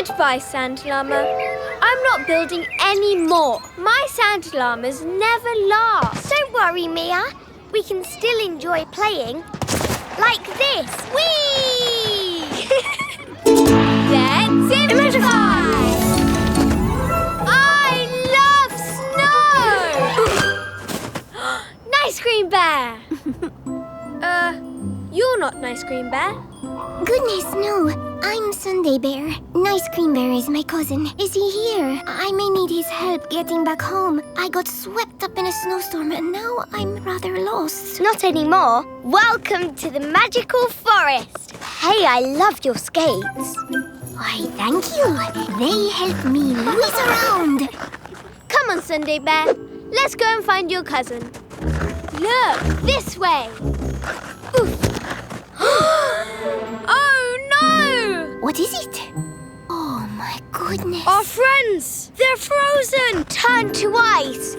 Goodbye, Sand Llama. I'm not building any more. My sand llamas never last. Don't worry, Mia. We can still enjoy playing. Like this. Whee! Let's improvise! I love snow! Nice Green Bear! You're not Nice Green Bear. Goodness, no. I'm Sunday Bear. Nice Green Bear is my cousin. Is he here? I may need his help getting back home. I got swept up in a snowstorm and now I'm rather lost. Not anymore. Welcome to the magical forest. Hey, I love your skates. Why, thank you. They help me whiz around. Come on, Sunday Bear. Let's go and find your cousin. Look, this way. Oof. Oh, no! What is it? Oh, my goodness. Our friends! They're frozen! Turn to ice.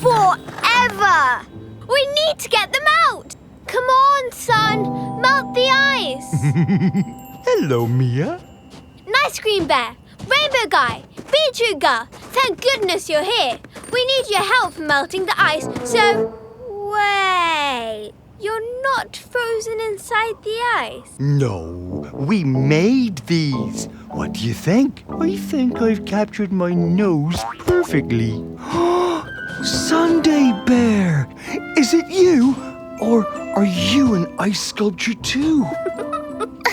Forever. We need to get them out! Come on, son! Melt the ice! Hello, Mia. Nice Green Bear, Rainbow Guy, Beetroot Girl, thank goodness you're here. We need your help melting the ice, so... Wait, you're not frozen inside the ice? No, we made these. What do you think? I think I've captured my nose perfectly. Sunday Bear! Is it you? Or are you an ice sculpture too?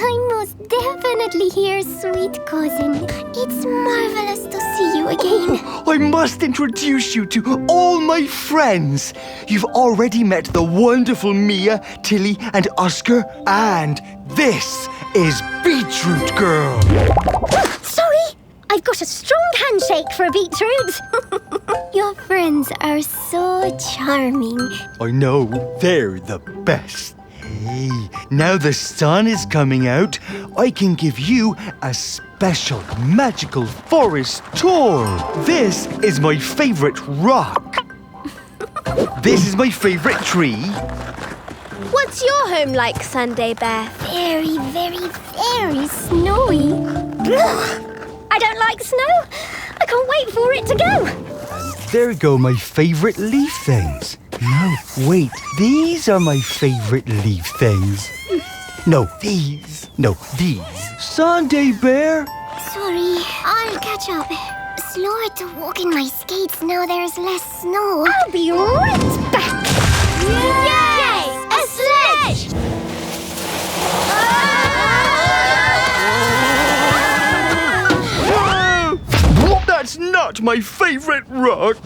I'm most definitely here, sweet cousin. It's marvelous to see you again. I must introduce you to all my friends. You've already met the wonderful Mia, Tilly, and Oskar. And this is Beetroot Girl. Sorry, I've got a strong handshake for a beetroot. Your friends are so charming. I know, they're the best. Hey, now the sun is coming out, I can give you a special magical forest tour. This is my favorite rock. This is my favorite tree. What's your home like, Sunday Bear? Very, very, very snowy. I don't like snow. I can't wait for it to go. And there go my favorite leaf things. No, wait, these are my favorite leaf things. No, these. No, these. Sunday Bear. Sorry, I'll catch up. Slower to walk in my skates now there's less snow. I'll be right back. Yay! A sledge! That's not my favorite rock.